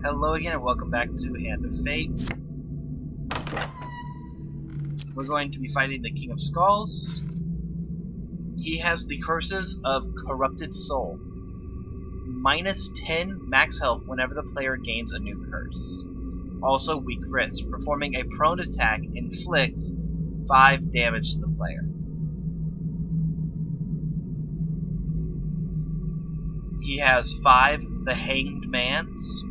Hello again and welcome back to Hand of Fate. We're going to be fighting the King of Skulls. He has the curses of Corrupted Soul. Minus 10 max health whenever the player gains a new curse. Also weak wrist. Performing a prone attack inflicts 5 damage to the player. He has 5 the Hanged Man's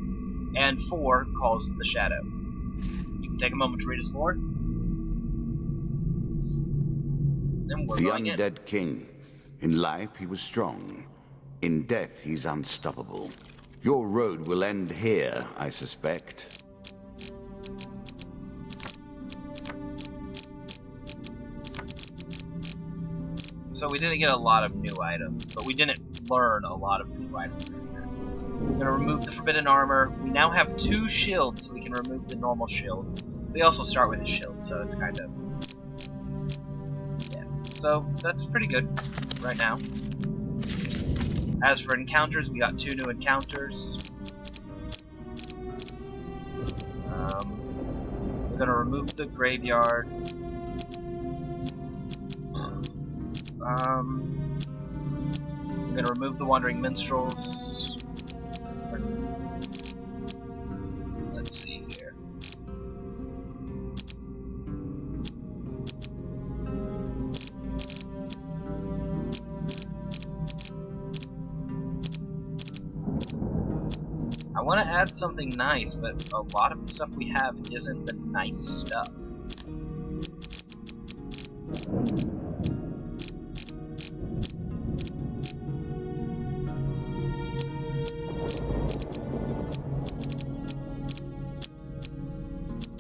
and 4 Calls of the Shadow. You can take a moment to read his lore. And we're The going in. undead king. In life he was strong. In death he's unstoppable. Your road will end here, I suspect. So we didn't get a lot of new items, but we didn't learn a lot of new items right here. We're going to remove the Forbidden Armor. We now have 2 shields, so we can remove the normal shield. We also start with a shield, so it's kind of... yeah. So that's pretty good right now. As for encounters, we got 2 new encounters. We're going to remove the Graveyard. I'm going to remove the Wandering Minstrels. Let's see here. I want to add something nice, but a lot of the stuff we have isn't the nice stuff.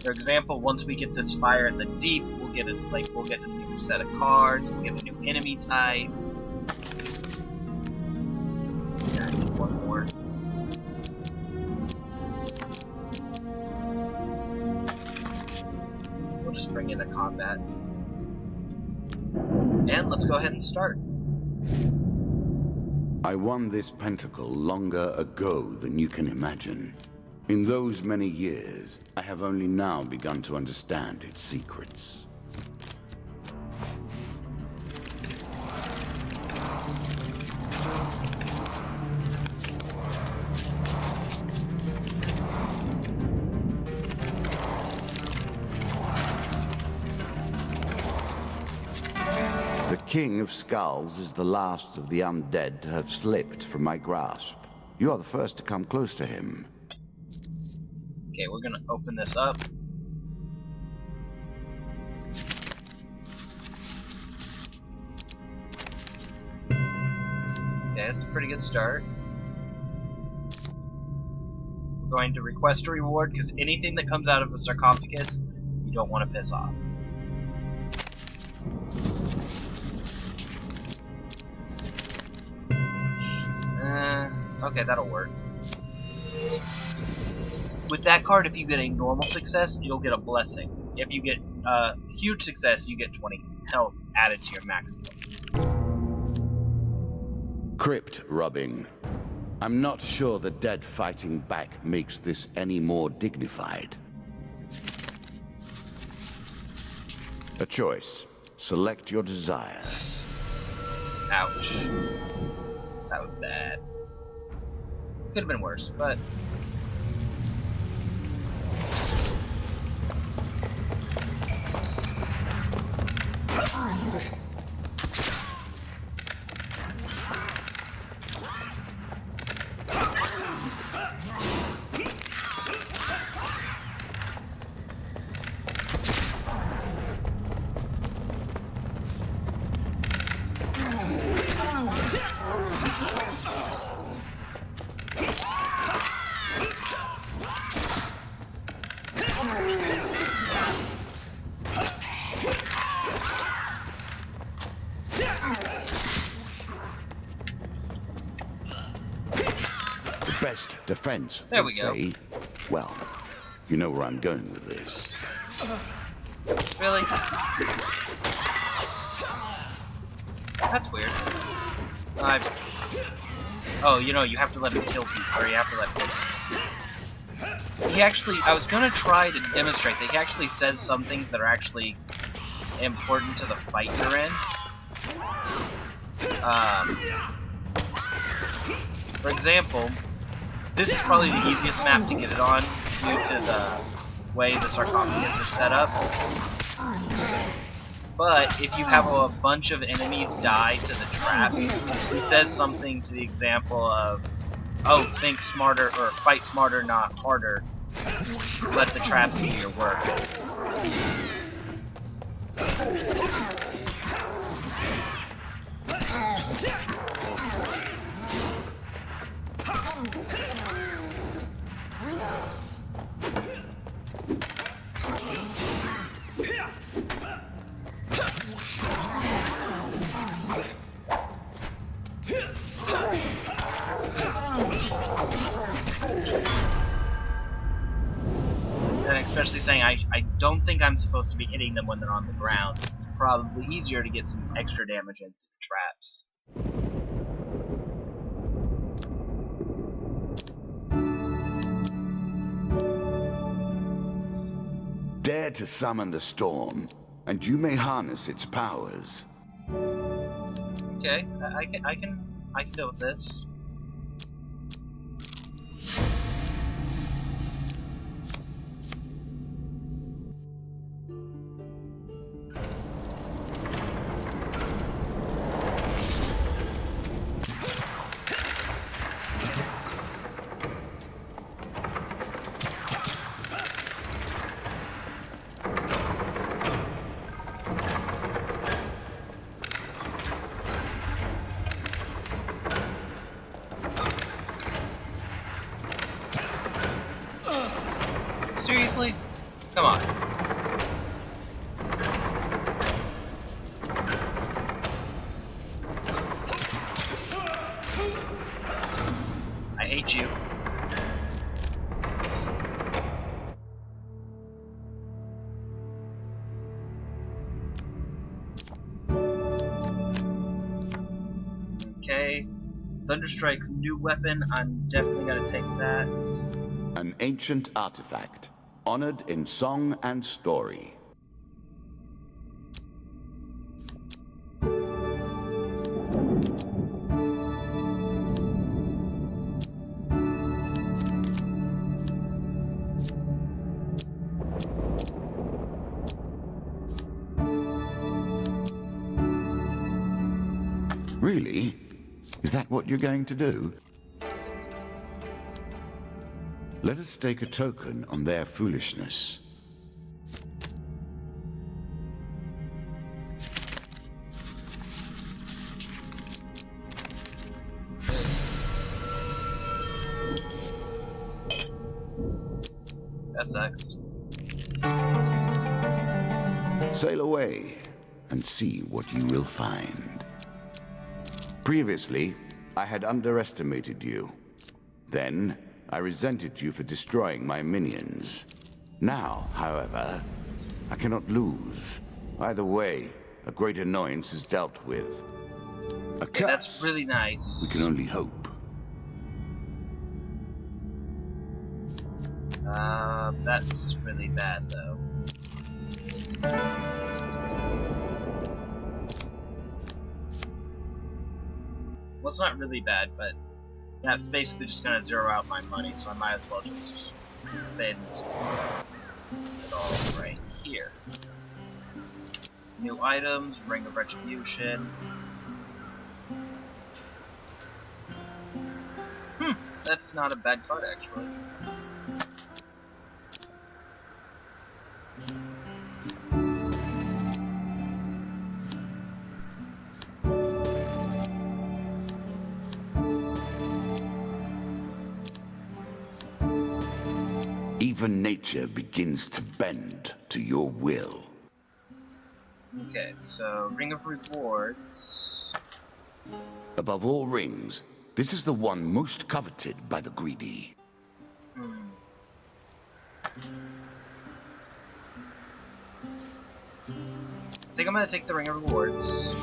For example, once we get this Fire in the Deep, we'll get a new set of cards, we'll get a new enemy type. Yeah, I need one more. We'll just bring in a combat. And let's go ahead and start. I won this pentacle longer ago than you can imagine. In those many years, I have only now begun to understand its secrets. The King of Skulls is the last of the undead to have slipped from my grasp. You are the first to come close to him. Okay, we're gonna open this up. Okay, that's a pretty good start. We're going to request a reward, because anything that comes out of the sarcophagus, you don't want to piss off. Okay, that'll work. With that card, if you get a normal success, you'll get a blessing. If you get a huge success, you get 20 health added to your max health. Crypt rubbing. I'm not sure the dead fighting back makes this any more dignified. A choice. Select your desire. Ouch. That was bad. Could have been worse, but... Best defense, there we they go. say. Well, you know where I'm going with this. Really? That's weird. Oh, you know, you have to let him kill people, or you have to let him kill people. he actually, I was gonna try to demonstrate that he actually says some things that are actually important to the fight you're in. For example, this is probably the easiest map to get it on due to the way the sarcophagus is set up. But if you have a bunch of enemies die to the trap, he says something to the example of, oh, think smarter, or fight smarter, not harder. Let the traps do your work. And especially saying, I don't think I'm supposed to be hitting them when they're on the ground. It's probably easier to get some extra damage into the traps. Dare to summon the storm, and you may harness its powers. Okay, I can deal with this. Seriously? Come on. I hate you. Okay. Thunderstrike's new weapon, I'm definitely gonna take that. An ancient artifact, honored in song and story. Really? Is that what you're going to do? Let us stake a token on their foolishness. That sucks. Sail away and see what you will find. Previously, I had underestimated you. Then, I resented you for destroying my minions. Now, however, I cannot lose. Either way, a great annoyance is dealt with. A curse. That's really nice. We can only hope. That's really bad, though. Well, it's not really bad, but that's basically just gonna zero out my money, so I might as well just spend it all right here. New items, Ring of Retribution. That's not a bad card, actually. Even nature begins to bend to your will. Okay, so Ring of Rewards. Above all rings, this is the one most coveted by the greedy. I think I'm gonna take the Ring of Rewards.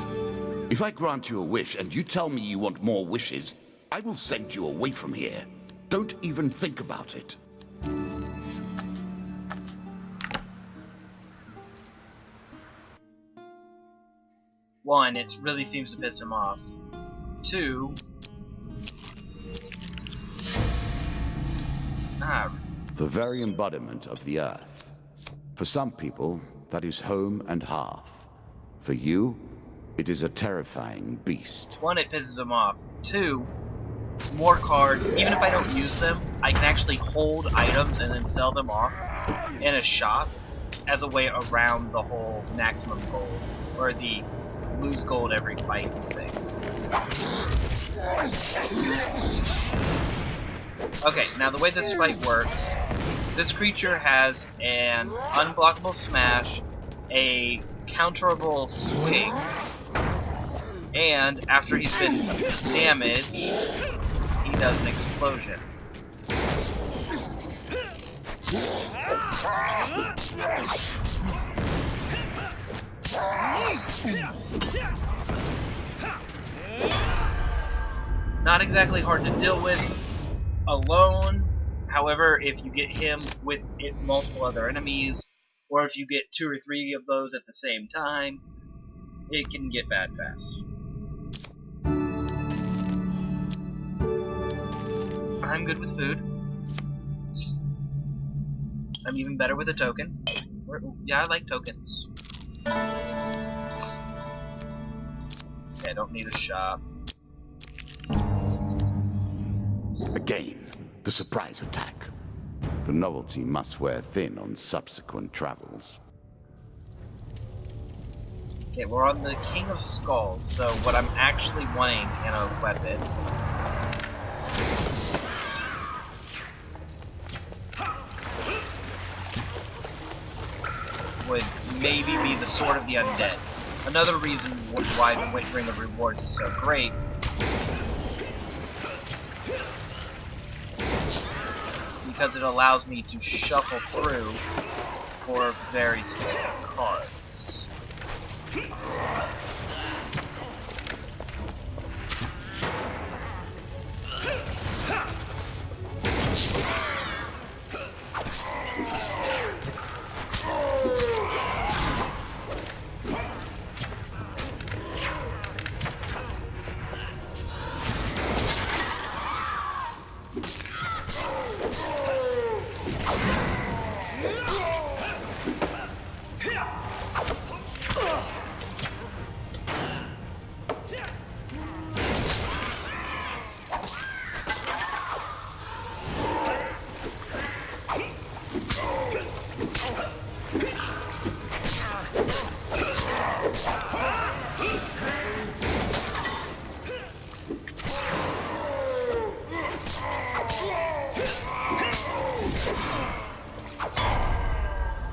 If I grant you a wish and you tell me you want more wishes, I will send you away from here. Don't even think about it. One, it really seems to piss him off. Two, the very embodiment of the earth. For some people, that is home and hearth. For you, it is a terrifying beast. one, it pisses him off. Two, more cards. Even if I don't use them, I can actually hold items and then sell them off in a shop as a way around the whole maximum gold, or the lose gold every fight thing. Okay, now the way this fight works, this creature has an unblockable smash, a counterable swing, and after he's been damaged, he does an explosion. Not exactly hard to deal with alone. However, if you get him with multiple other enemies, or if you get 2 or 3 of those at the same time, it can get bad fast. I'm good with food. I'm even better with a token. Yeah, I like tokens. Okay, I don't need a shop. Again, the surprise attack. The novelty must wear thin on subsequent travels. Okay, we're on the King of Skulls, so what I'm actually wanting in a weapon would maybe be the Sword of the Undead. Another reason why the Ring of Rewards is so great because it allows me to shuffle through for very specific cards.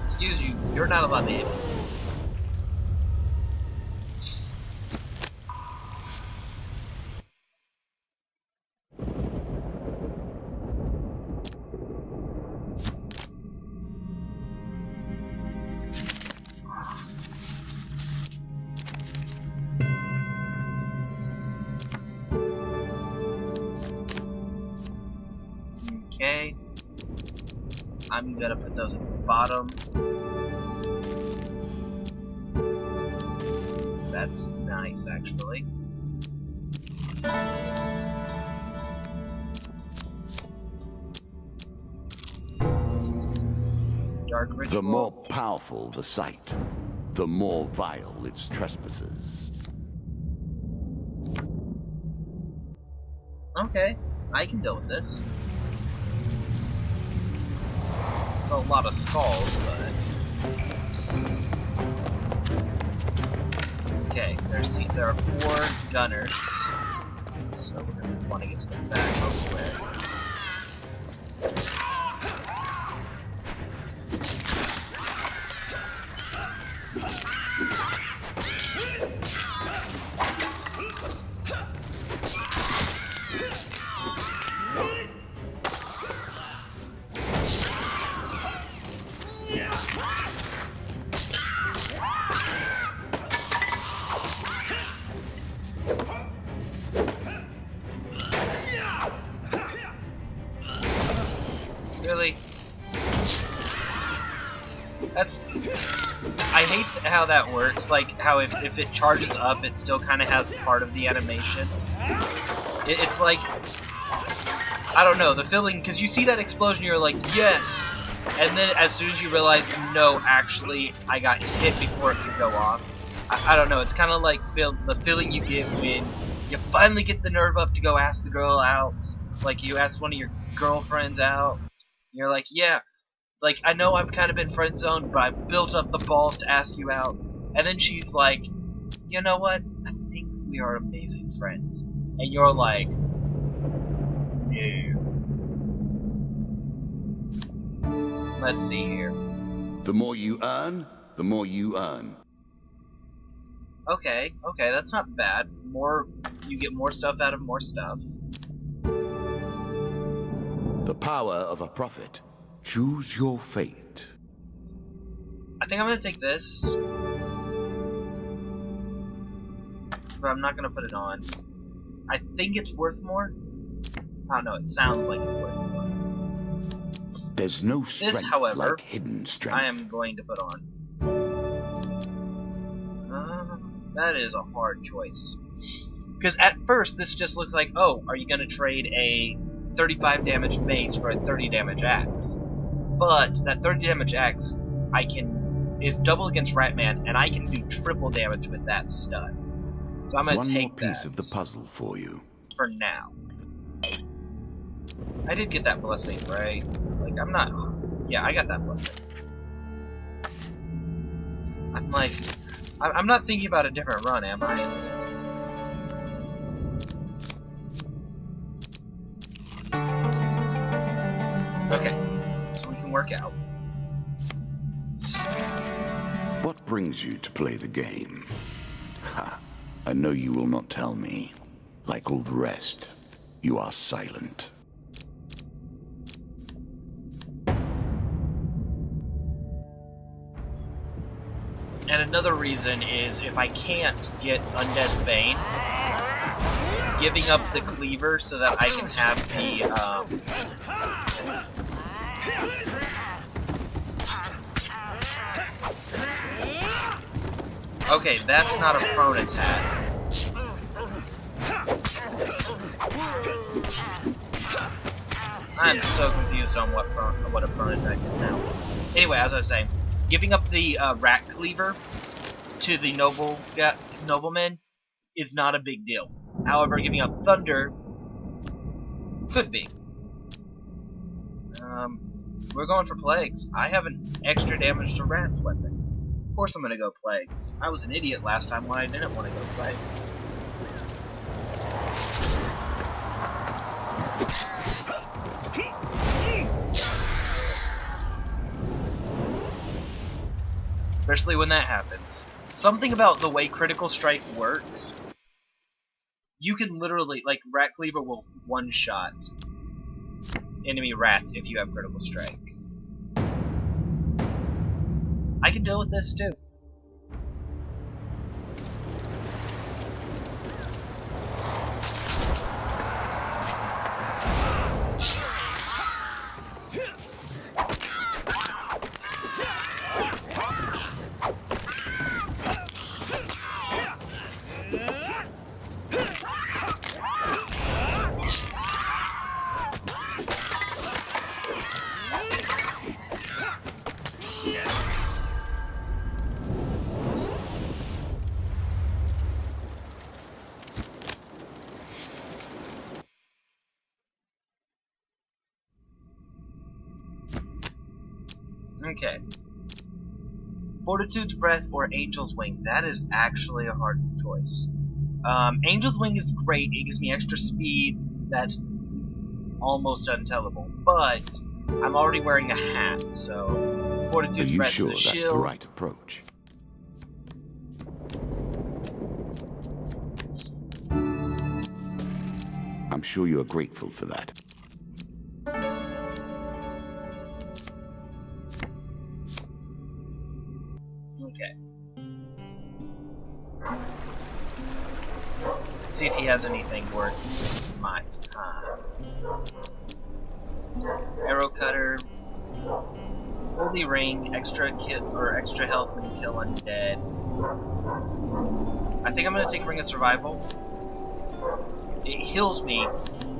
Excuse you, you're not allowed to hit me. Okay. I'm gonna put those at the bottom. That's nice, actually. Dark Ritual. The more powerful the sight, the more vile its trespasses. Okay, I can deal with this. It's a lot of skulls, but... Okay, there are 4 gunners, so we're going to want to get to the back real quick. Really? That's... I hate how that works, like how if it charges up, it still kind of has part of the animation. It's like... I don't know, the feeling, because you see that explosion, you're like, yes! And then as soon as you realize, no, actually, I got hit before it could go off. I don't know, it's kind of like the feeling you get when you finally get the nerve up to go ask the girl out. Like, you ask one of your girlfriends out. You're like, yeah, like, I know I've kind of been friend-zoned, but I built up the balls to ask you out. And then she's like, you know what? I think we are amazing friends. And you're like, no. Let's see here. The more you earn, the more you earn. Okay, that's not bad. You get more stuff out of more stuff. The power of a prophet. Choose your fate. I think I'm gonna take this. But I'm not gonna put it on. I think it's worth more. I don't know, it sounds like it's worth more. There's no strength This, however, like hidden strength. I am going to put on. That is a hard choice. Because at first, this just looks like, oh, are you going to trade a 35 damage mace for a 30 damage axe? But that 30 damage axe is double against Ratman, and I can do triple damage with that stud. So I'm going to take one more piece of the puzzle for you. For now. I did get that blessing, right? Like, I'm not... Yeah, I got that blessing. I'm like... I'm not thinking about a different run, am I? Okay, so we can work out. What brings you to play the game? Ha! I know you will not tell me. Like all the rest, you are silent. And another reason is if I can't get Undead's Bane, giving up the cleaver so that I can have the, Okay, that's not a prone attack. I'm so confused on what a prone attack is now. Anyway, as I was saying, giving up the rat cleaver to the nobleman is not a big deal. However, giving up thunder could be. We're going for plagues. I have an extra damage to rats weapon. Of course I'm gonna go plagues. I was an idiot last time when I didn't want to go plagues. Especially when that happens. Something about the way Critical Strike works, you can literally, like, Rat Cleaver will one-shot enemy rats if you have Critical Strike. I can deal with this too. Okay. Fortitude's Breath or Angel's Wing. That is actually a hard choice. Angel's Wing is great. It gives me extra speed. That's almost untellable. But I'm already wearing a hat, so Fortitude's Breath is a shield. Are you sure that's the right approach? I'm sure you are grateful for that. See if he has anything worth my time. Arrow cutter. Holy ring, extra health when you kill undead. I think I'm gonna take Ring of Survival. It heals me.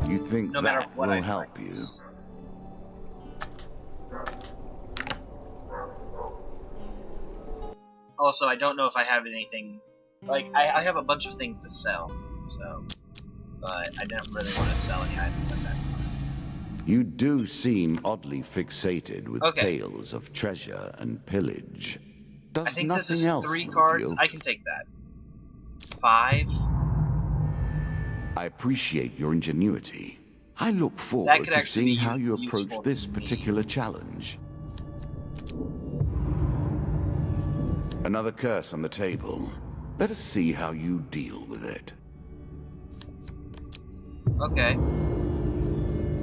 You think no matter that what will I help use. you? Also, I don't know if I have anything. Like, I have a bunch of things to sell, so. But I didn't really want to sell any items at that time. You do seem oddly fixated with Okay. tales of treasure and pillage. Does I think nothing this is else 3 move cards. you? I can take that. 5. I appreciate your ingenuity. I look That forward could to actually seeing be how you useful approach to this me. particular challenge. Another curse on the table. Let us see how you deal with it. Okay.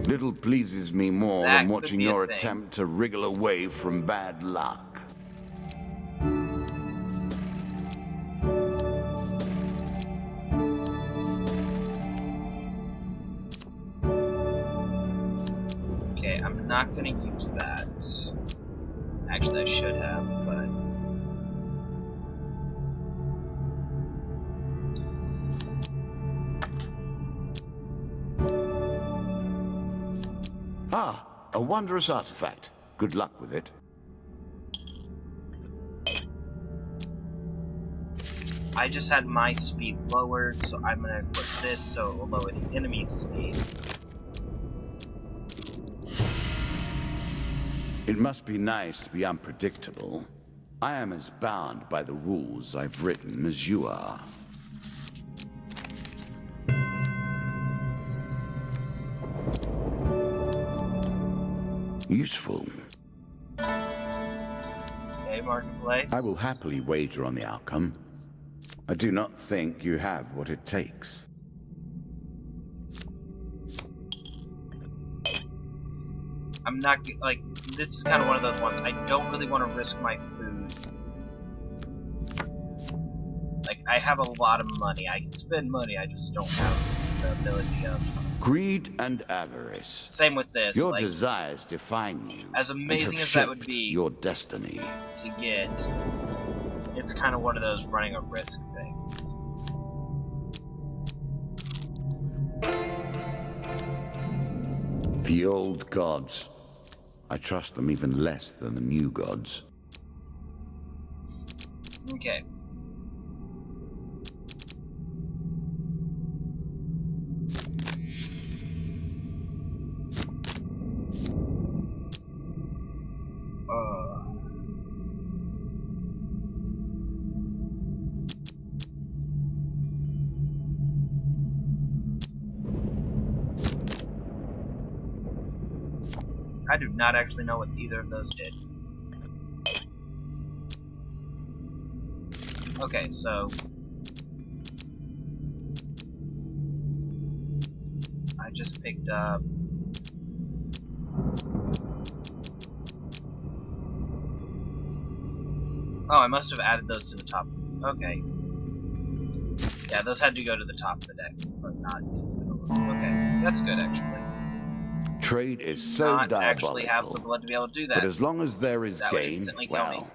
Little pleases me more That than could watching be a your thing. attempt to wriggle away from bad luck. Okay, I'm not gonna use that. Actually, I should have, but. Ah, a wondrous artifact. Good luck with it. I just had my speed lowered, so I'm gonna put this so it will lower the enemy's speed. It must be nice to be unpredictable. I am as bound by the rules I've written as you are. Useful. Okay, marketplace. I will happily wager on the outcome. I do not think you have what it takes. I'm not like this is kind of one of those ones. I don't really want to risk my food. Like I have a lot of money. I can spend money. I just don't have the ability of. Greed and avarice. Same with this. Your like, desires define you. as and amazing have as that would shaped be your destiny. to get, it's kind of one of those running a risk things. The old gods. I trust them even less than the new gods. Okay. I do not actually know what either of those did. Okay, so I just picked up oh, I must have added those to the top. Okay. Yeah, those had to go to the top of the deck, but not in the middle. Okay, that's good actually. Trade is so Not actually have the diabolical. blood to be able to do that. But as long as there is That would gain, instantly kill me. well,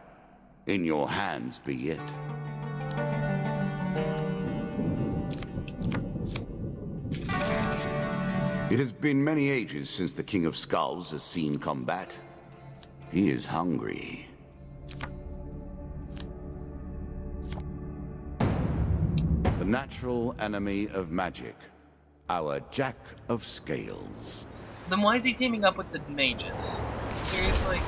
in your hands be it. It has been many ages since the King of Skulls has seen combat. He is hungry. The natural enemy of magic. Our Jack of Scales. Then why is he teaming up with the mages? Seriously?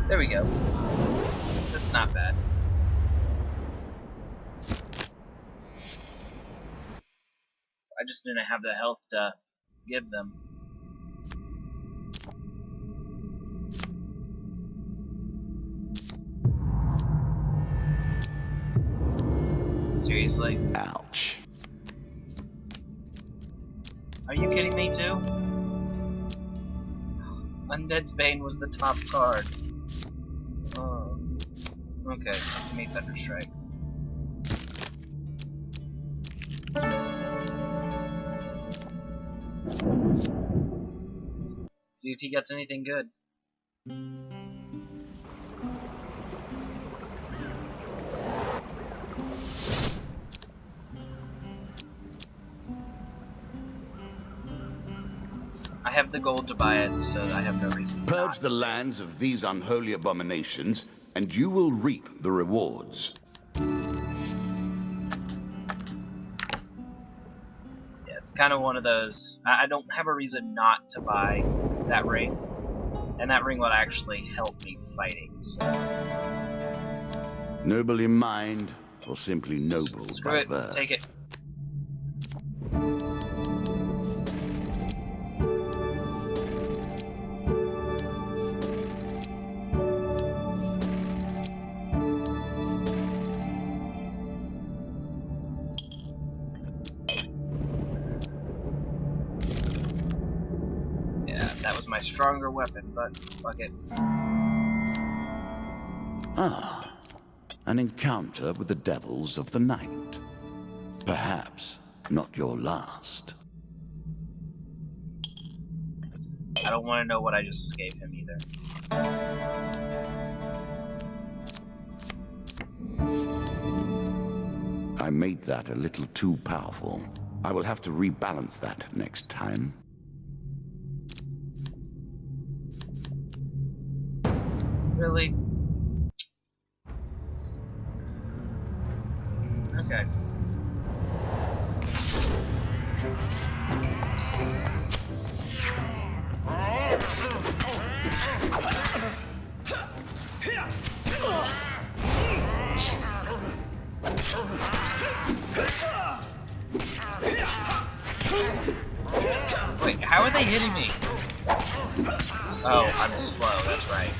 There we go. That's not bad. I just didn't have the health to give them. Seriously? Ouch. Are you kidding me too? Undead's Bane was the top card. Oh. Okay, give me Thunder Strike. See if he gets anything good. I have the gold to buy it, so I have no reason to Purge the lands of these unholy abominations, and you will reap the rewards. It's kind of one of those. I don't have a reason not to buy that ring, and that ring would actually help me fighting. So. Noble in mind, or simply noble Screw by it, birth. take it. My stronger weapon, but fuck it. Ah, an encounter with the devils of the night. Perhaps not your last. I don't want to know what I just gave him either. I made that a little too powerful. I will have to rebalance that next time. Really? Okay. Wait, how are they hitting me? Oh, I'm slow, that's right.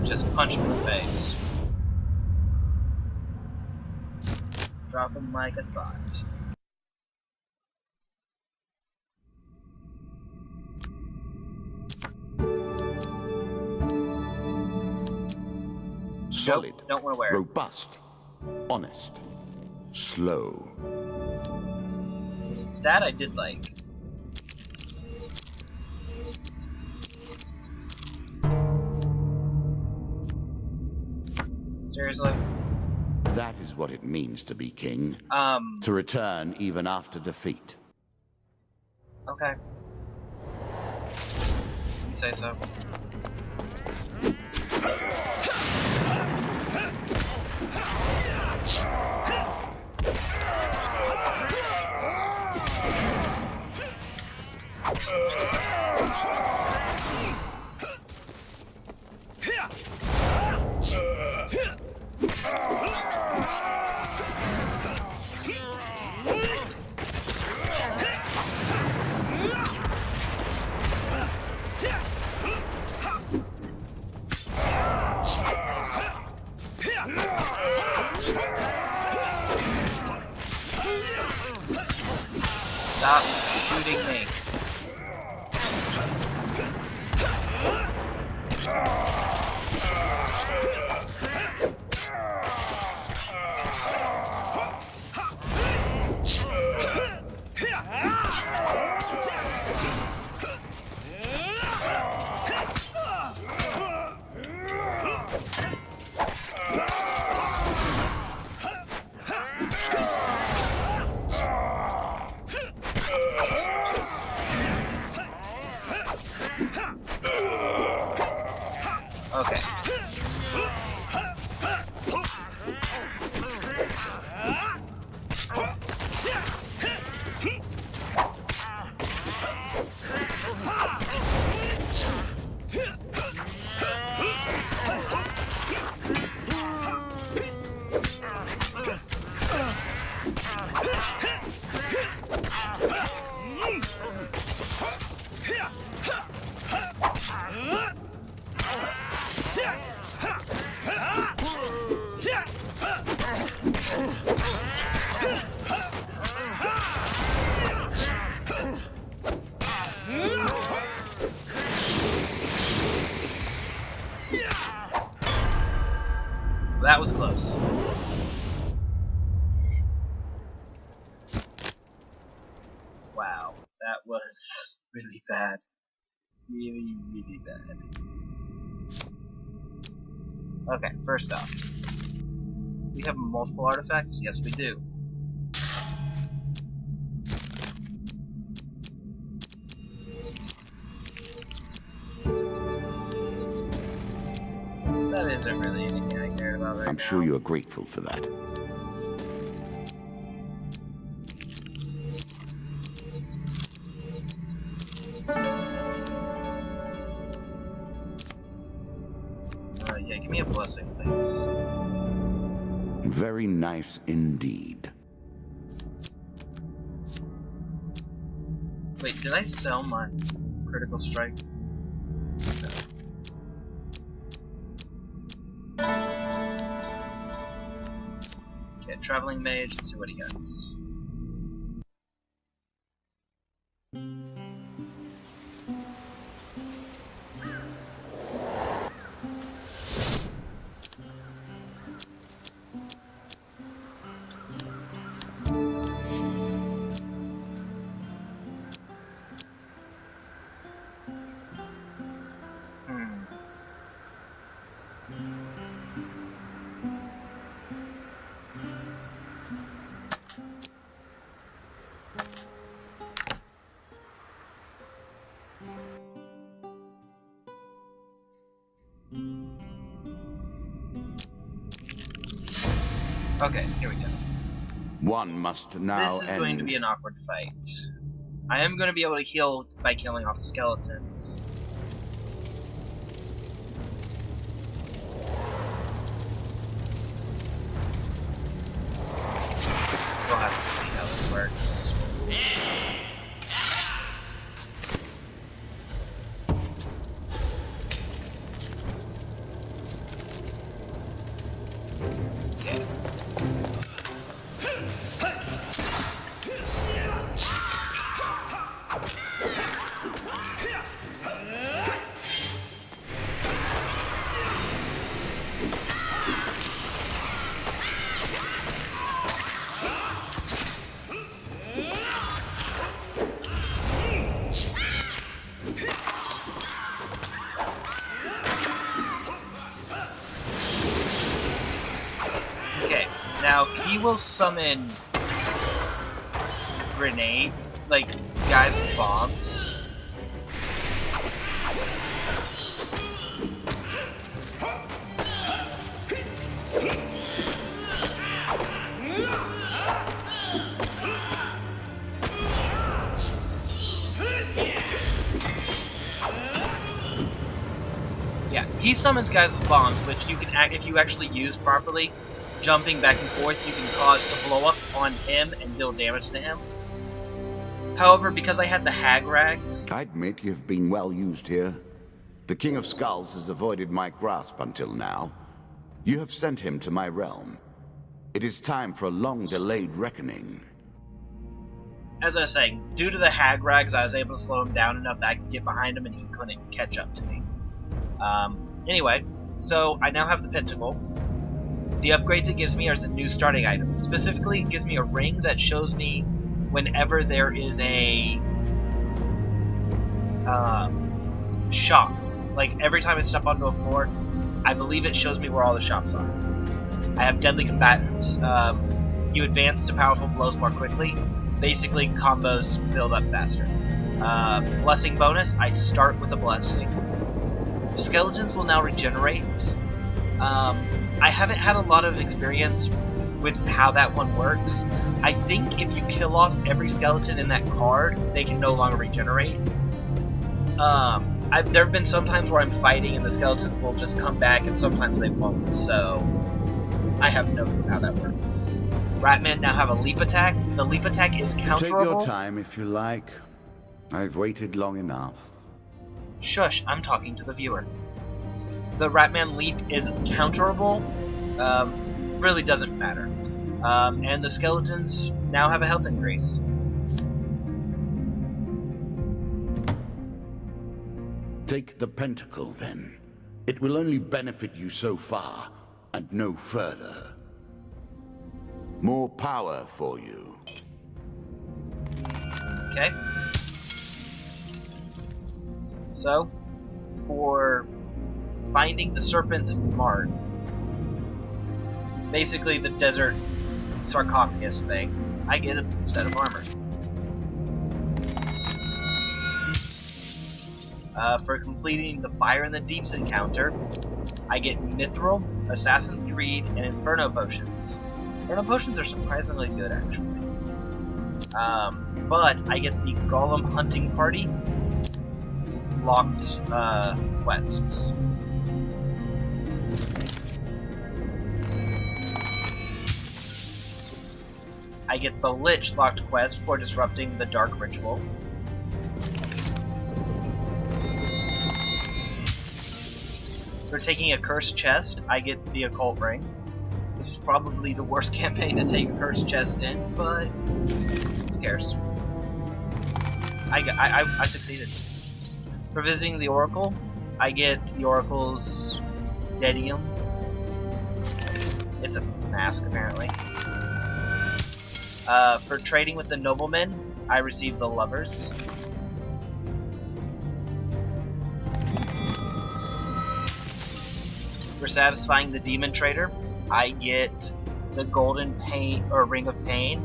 Just punch him in the face. Drop him like a thought. Solid, nope, don't want to wear it. Robust, honest, slow. That I did like. Seriously? That is what it means to be king. To return even after defeat. Okay. You say so. Stop shooting me. Okay. That was close. Wow, that was really bad. Really, really bad. Okay, first off. We have multiple artifacts? Yes, we do. That isn't really anything I cared about right now. I'm sure you are grateful for that. Yeah, give me a blessing, please. Very nice indeed. Wait, did I sell my critical strike? No. Okay, traveling mage, let's see what he gets. Okay, here we go. One must now This is going to be an awkward fight. I am going to be able to heal by killing off the skeletons. We'll have to see how this works. Okay. Now, he will summon grenade, like, guys with bombs. Yeah, he summons guys with bombs, which you can, if you actually use properly, jumping back and forth, you can cause to blow up on him and deal damage to him. However, because I had the hag rags, I admit you've been well used here. The King of Skulls has avoided my grasp until now. You have sent him to my realm. It is time for a long-delayed reckoning. as I was saying, due to the hag rags, I was able to slow him down enough that I could get behind him and he couldn't catch up to me. Anyway, so I now have the pentacle. The upgrades it gives me are the new starting item. Specifically, it gives me a ring that shows me whenever there is a shop. Like, every time I step onto a floor, I believe it shows me where all the shops are. I have Deadly Combatants. You advance to powerful blows more quickly. Basically, combos build up faster. Blessing bonus, I start with a blessing. Skeletons will now regenerate. I haven't had a lot of experience with how that one works. I think if you kill off every skeleton in that card, they can no longer regenerate. There have been some times where I'm fighting and the skeletons will just come back, and sometimes they won't, so I have no clue how that works. Ratmen now have a leap attack. The leap attack is counterable. Take your time if you like. I've waited long enough. Shush, I'm talking to the viewer. The Ratman leap is counterable. Really doesn't matter. And the skeletons now have a health increase. Take the pentacle, then. It will only benefit you so far, and no further. More power for you. Okay. So, for finding the serpent's mark, basically the desert sarcophagus thing, I get a set of armor. For completing the Fire in the Deeps encounter, I get Mithril, Assassin's Creed, and Inferno Potions. Inferno Potions are surprisingly good, actually. But I get the Golem Hunting Party locked quests. I get the Lich locked quest for disrupting the Dark Ritual. For taking a cursed chest, I get the Occult Ring. This is probably the worst campaign to take a cursed chest in, but who cares? I succeeded. For visiting the Oracle, I get the Oracle's Dedium. It's a mask, apparently. For trading with the Noblemen, I receive the Lovers. For satisfying the Demon Trader, I get the Golden Pain or Ring of Pain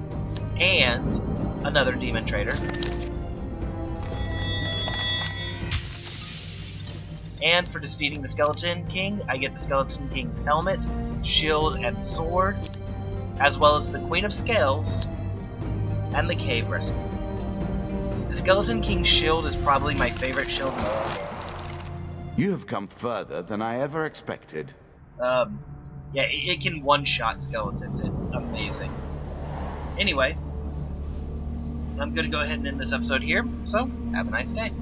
and another Demon Trader. And for defeating the Skeleton King, I get the Skeleton King's helmet, shield, and sword, as well as the Queen of Scales and the Cave Rescue. The Skeleton King's shield is probably my favorite shield in the whole game. You have come further than I ever expected. Yeah, it can one-shot skeletons. It's amazing. Anyway, I'm going to go ahead and end this episode here, so have a nice day.